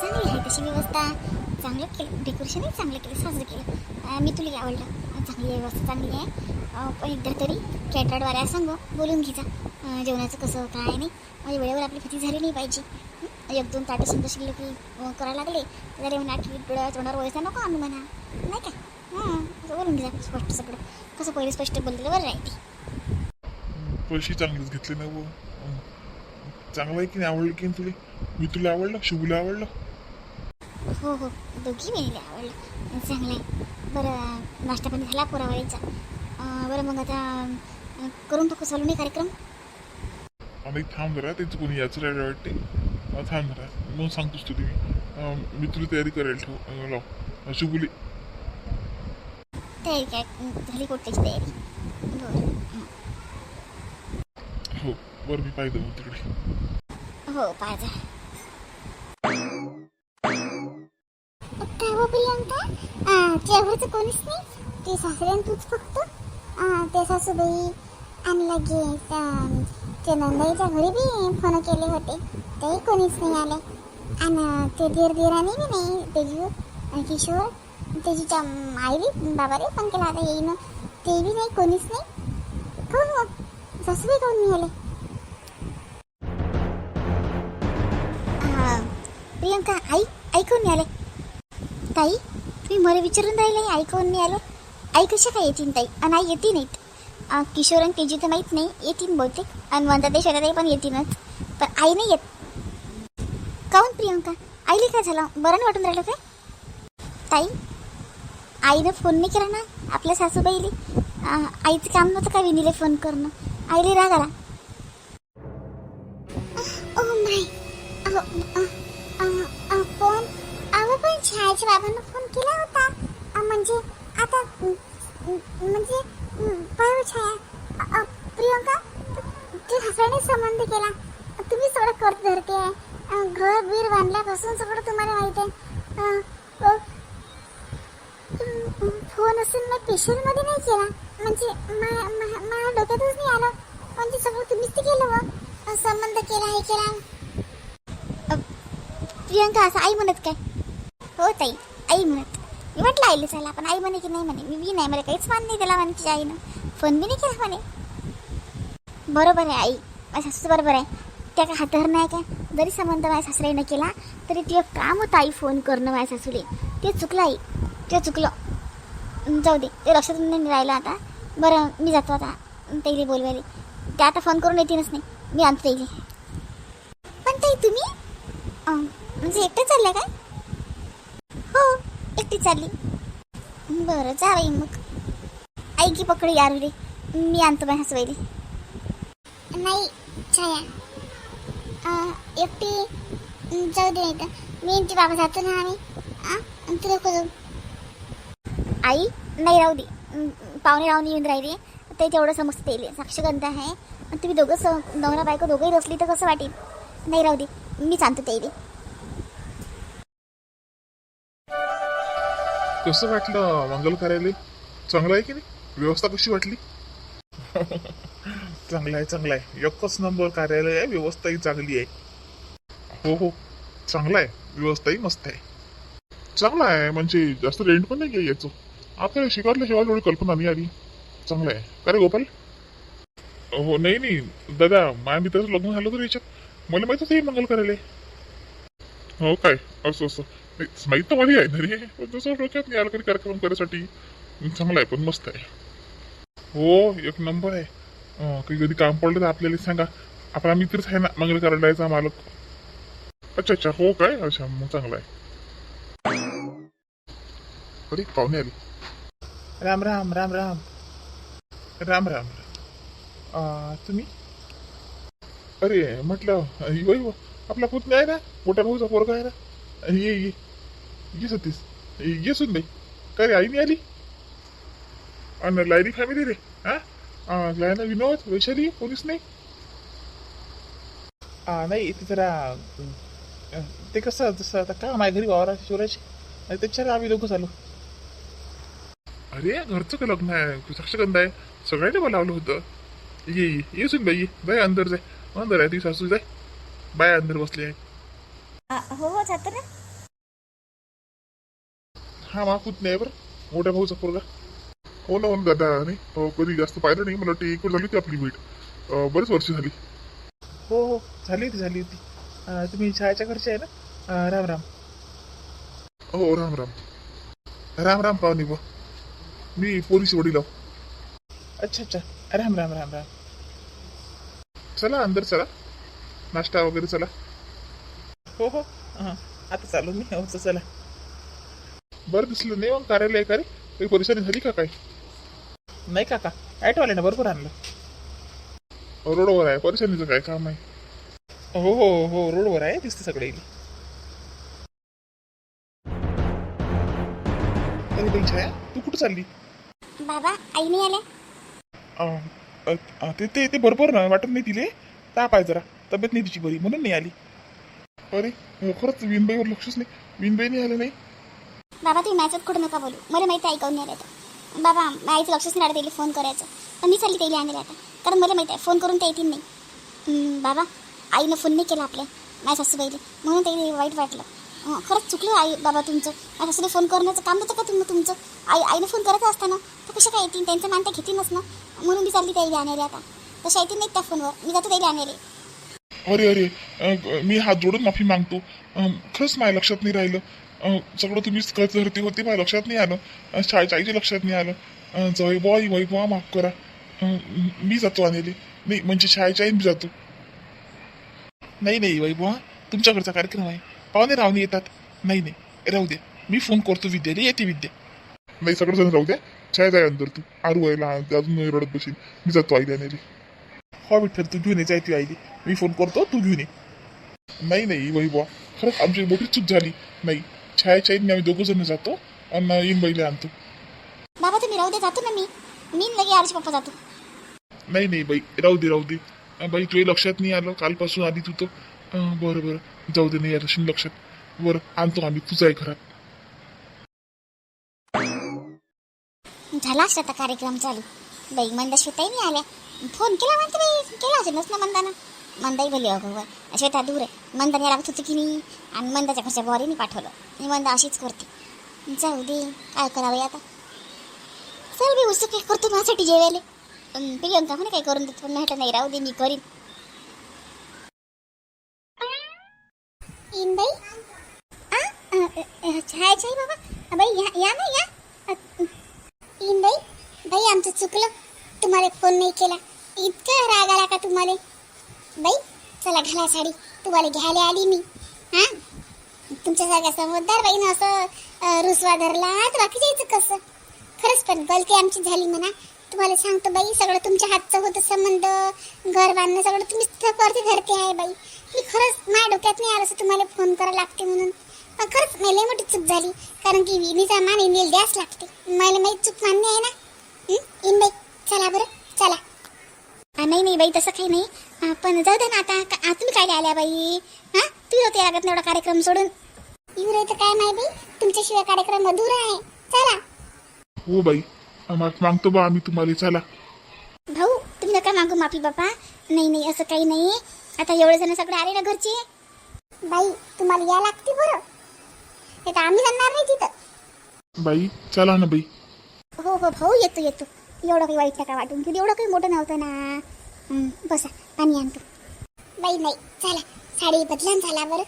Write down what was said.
चांगली आहे तशी व्यवस्था. चांगलं केलं, डेकोरेशनही चांगलं केलं, साजरं केलं. मी तुला आवडलं. चांगली आहे व्यवस्था, चांगली आहे. पण एकदा तरी कॅटरवाल्या सांग बोलून घ्यायचा जेवणाचं कसं काय नाही. म्हणजे वेळेवर आपली फिती झाली नाही पाहिजे. एक दोन ताटं समजा शिल्लक करायला लागले तर म्हणा की डोळ्या तोंडावर वयचा नको आणू म्हणा, नाही का? असं बोलून घ्या स्पष्ट सगळं. कसं पहिले स्पष्ट बोललेलं बरं राहते. पैसे चांगलेच घेतले ना वो. चांगलं आहे की नाही, आवडलं की नाही तुला? मी तुला आवडलं, शुभूला आवडलं. हो हो, दोघी बहिणीला आवडलं. चांगलं आहे. बरं नाश्ता पाणी झाला पोरावाळीचा. बरं मग आता करून टाकू सलोनी कार्यक्रम. आणि थांब जरा, त्यांचं कोणी याचं राहिलं वाटते. थांब जरा, मग सांगतोस तुला मी तुला तयारी करायला ठेव लाव शुभुली. तयारी काय झाली कोट्याची तयारी? बरं हो बरं, मी पाहिजे मग तिकडे. हो पाहिजे. काय हो प्रियंका, तुझ्यावरचं कोणीच नाही? ते सासऱ्यान तूच फक्त. ते सासूबाई आणि लगेच ते नंदाईच्या घरी बी फोन केले होते, तेही कोणीच नाही आले. आणि ते दिराने बी नाही, तेजू किशोर त्याच्या आईली बाबाले फोन केला आता येईन, ते बी नाही, कोणीच नाही. कोण मग सासूबाई कोण नाही आले? प्रियंका आई कोण नाही आले? ताई तुम्ही मला विचारून राहिले आई कोण नाही आलो? आई कशा काय येतील ताई? आणि आई येते नाहीत. किशोर आणि तेजी तर माहीत नाही, येतील बहुतेक. आणि वंदतेश्वराताई पण येतीलच, पण आई नाही येत. काहून प्रियंका, आईला काय झालं? बरं नाही वाटून राहिलं काय? ताई आईनं फोन नाही केला ना आपल्या सासूबाईले. आईचं काम नव्हतं का विनीले फोन करणं? आईले राग आला. फोन पण छायाच्या बाबांना फोन केला होता. म्हणजे आता म्हणजे पाय छाया, प्रियंका तू हसण्याने संबंध केला. तुम्ही सगळं करत धरते आहे, घर बीर बांधल्यापासून सगळं तुम्हाला माहित आहे. फोन असून मी पेशंटमध्ये नाही केला, म्हणजे माझ्या डोक्यातच नाही आलं. म्हणजे सगळं तुम्हीच ते केलं, मग संबंध केला हे केला. प्रियंका असं आई म्हणत काय? हो ताई आई म्हणत. मी म्हटलं आईले चला, पण आई म्हणे की नाही म्हणे, मी नाही, मला काहीच मान नाही दिला म्हणे तिच्या आईनं, फोन बी नाही केला म्हणे. बरोबर आहे आई, माझ्या सासूचं बरोबर आहे. त्या काय हातहर नाही काय? जरी संबंध माझ्या सासऱ्यानं केला तरी ते काम होतं आई फोन करणं माझ्या सासूले. ते चुकलं आई, ते चुकलं. जाऊ दे, ते लक्षात नाही राहिलं आता. बरं मी जातो आता ताईले बोलवायला. ते आता फोन करून येतीलच नाही, मी आणतो ताईले. पण ताई तुम्ही म्हणजे एकटं चालल्या काय? हो एकटी चालली. बरं जा बाई मग. आई की पकडी यार रे, मी आणतो माझ्या सासूबाईले. नाही छाया, एकटी जाऊ दे, नाही तर मी आणि बाबा जातो ना आम्ही. तू नको जाऊ. आई नाही राहू दे, पाहुणे राहून येऊन राहिले ते तेवढं समजतं तेले. साक्षगंध आहे आणि तुम्ही दोघं नवरा बायको दोघंही बसली तर कसं वाटेल? नाही राहू दे, मीच आणतो तेले. कसं वाटलं मंगल कार्यालय? चांगलं आहे की नाही? व्यवस्था कशी वाटली? चांगलं आहे, चांगलं आहे. एकच नंबर कार्यालय आहे, व्यवस्थाही चांगली आहे. हो हो चांगलं आहे, व्यवस्थाही मस्त आहे. चांगलं आहे, म्हणजे जास्त रेंट पण नाही घ्या याचं. आपल्याला शिकवल्याशिवाय थोडी कल्पना नाही आली. चांगलं आहे का रे गोपाल? हो नाही नाही दादा, माझ्या मित्राचं लग्न झालं तर याच्यात मला माहित होतं हे मंगल कार्यालय. हो काय, असं असं माहित तर मध्ये आहे ना रे, पण जसं डोक्यात नाही आलं कधी कार्यक्रम करायसाठी. चांगलं आहे, पण मस्त आहे. हो एक नंबर आहे. काही कधी काम पडलं तर आपल्याला सांगा, आपला मित्रच आहे ना मंगल कार्यालयाचा मालक. अच्छा अच्छा, हो काय, अच्छा मग चांगलं आहे. अरे पाहुणे आली. राम राम राम राम राम राम. तुम्ही? अरे म्हटलं यो आपला पुतण्या आहे ना, मोठ्या भाऊचा पोरगा आहे ना. ये ये ये सतीश, ये सुन बाई. काय रे आई नाही आली? आणि लायरी फॅमिली रे. लायना विनोद वैशाली कोणीच नाही. नाही ते जरा ते कसं जसं आता का माझ्या घरी वावरा शिवराची, आणि त्याच्यावर आम्ही दोघं झालो. अरे घरचं का लग्न आहे, साक्षगंध आहे, सगळ्यांनी बोलावलं होतं. ये ये सुन बाई, बाय अंदर जाय, अंदर आहे ती सासू, जाय बाय अंदर बसली आहे. हो हो जातो ना. हा माफूत नाही बरं, मोठ्या भाऊचा पोरगा. हो ना दादा. नाही कधी जास्त पाहिलं नाही, मला वाटतं एक वेळ झाली होती आपली भेट. बरेच वर्ष झाली. हो हो, झाली होती. तुम्ही छायाच्या घरचे आहे ना? राम राम. हो राम राम. राम राम पाहुणे बा. मी पोलीस वडील आहो. अच्छा, राम राम. चला अंदर चला, नाश्ता वगैरे चला. हो हां, आता चालू मी. हो चला. बरं दिसलं नाही मग कार्यालय का रे? काही परेशानी झाली का काय? नाही काका, ॲटोवाले ना बरोबर आणलं. रोडवर आहे, परेशानीचं काय काम आहे? हो, रोडवर आहे, दिसते सगळे. अरे बाई छाया, तू कुठं चालली? बाबा आई नाही आल्या. ते बरोबर ना वाटत नाही तिले. ताप आहे जरा, तब्येत नाही तिची बरी, म्हणून नाही आली. अरे खरंच विनबाईवर लक्षच नाही. विनबाई नाही आलं नाही. बाबा तुम्ही मॅचवर कुठं नका बोलू, मला माहिती आहे ऐकावून नाही आलं तर. बाबा आईचं लक्षच नाही राहत त्याला फोन करायचं, पण मी चालली त्याला आणले आता, कारण मला माहिती आहे फोन करून ते येतील नाही. बाबा आईनं फोन नाही केला आपल्या माझ्या सासूबाईला, म्हणून त्याला वाईट वाटलं. खरंच चुकलं आई बाबा तुमचं. माझ्या सासूला फोन करण्याचं काम होतं का तुमचं? आईनं फोन करायचं असताना तर कशा काय येतील? त्यांचं मान त्या घेतीलच ना, म्हणून मी चालली त्याला आणायला आता. तशा येतील नाहीत त्या फोनवर, मी जातो त्याला आणायला. अरे मी हात जोडून माफी मागतो. खरंच माझ्या लक्षात नाही राहिलं. सगळं तुम्हीच करते होते, माझ्या लक्षात नाही आलं. शाळेच्या आईच्या लक्षात नाही आलं. वै बुवा माफ करा. मी जातो आणायला. नाही म्हणजे शाळेच्या आई मी जातो. नाही वै बुवा, तुमच्याकडचा कार्यक्रम आहे, पाहुणे रावणे येतात. नाही राहू द्या, मी फोन करतो विद्याला, येते विद्या. नाही सगळं राहू द्या. छाया जाय अंदर, तू आरू आहे लहान, ते अजून रडत बसील. मी जातो आईला आणायला. हो विठ्ठल, तू घेऊन ये ती आईली. मी फोन करतो, तू घेऊन ये. नाही वै बुवा, खरंच आमची मोठी चूक झाली. नाही छायाच्या आईने आम्ही दोघं जण जातो आणि येईन बाईला आणतो. बाबा तुम्ही राहू दे, जातो ना मी लगे आरुष पप्पा जातो. नाही बाई, राहू दे. बाई तुझ्या लक्षात नाही आलं, कालपासून आधी तू तर. बरं जाऊ दे, नाही आलं लक्षात. बरं आणतो आम्ही, तुझं आहे घरात. झाला असता आता कार्यक्रम चालू. बाई मंदा श्वेताही नाही आल्या. फोन केला म्हणते बाई, केला असेलच ना मंदाना. मंदाही बोलली अगोदर श्वेता दूर आहे, मंदाने लागत होती की नाही, आणि मंदाच्या घरच्या बॉरीने पाठवलं. मी मंदा अशीच करते. जाऊ दे, काय करावे आता. चल मी उत्सुक करतो माझ्यासाठी जेवायला. प्रियंका म्हणे काही करून देत, पण म्हटलं नाही राहू दे, मी करीन. इन बाई छाय बाबा, बाई या ना या. इन बाई आमचं चुकलं, तुम्हाला फोन नाही केला. इतका राग आला का तुम्हाला? बाई चला घाला साडी, तुम्हाला घ्यायला आली मी. हां तुमच्यासारख्या समजदार बाईनं असं रुसवा धरला तर बाकी जायचं कसं? खरंच पण गलती आमची झाली म्हणा. तुम्हाला सांगतो बाई, सगळं तुमच्या हातचं होतं. संबंध, घर बांधणं सगळं तुम्हीच करते धरते आहे बाई. मी खरंच माझ्या डोक्यात नाही आलं असं तुम्हाला फोन करायला लागते म्हणून. पण खरंच मला लई मोठी चूक झाली, कारण की विणीचा मान इंदेल द्यास लागते. मला माहीत चूक मान्य आहे ना. इन बाई चला बरं चला. नाही बाई तसं काही नाही, पण जाऊ दे ना आता. तुम्ही काय आल्या बाई? हां तुम्ही होते लागत एवढा कार्यक्रम सोडून. येऊ रे तर काय नाही बाई, तुमच्याशिवाय कार्यक्रम अधुरा आहे. चला. हो बाई, मागतो बा आम्ही तुम्हाला. चला भाऊ तुम्ही नका मागू माफी बापा. नाही असं काही नाही. आता एवढे जण सगळे आले ना घरचे. बाई तुम्हाला या लागते बरं, हे तर आम्ही जाणार नाही तिथं. बाई चला ना बाई. हो भाऊ येतो. एवढं काही वाईट नका वाटून घेऊ, एवढं काही मोठं नव्हतं ना. बसा पाणी आणतो. बाई नाही चला, साडी बदलान झाला बरं.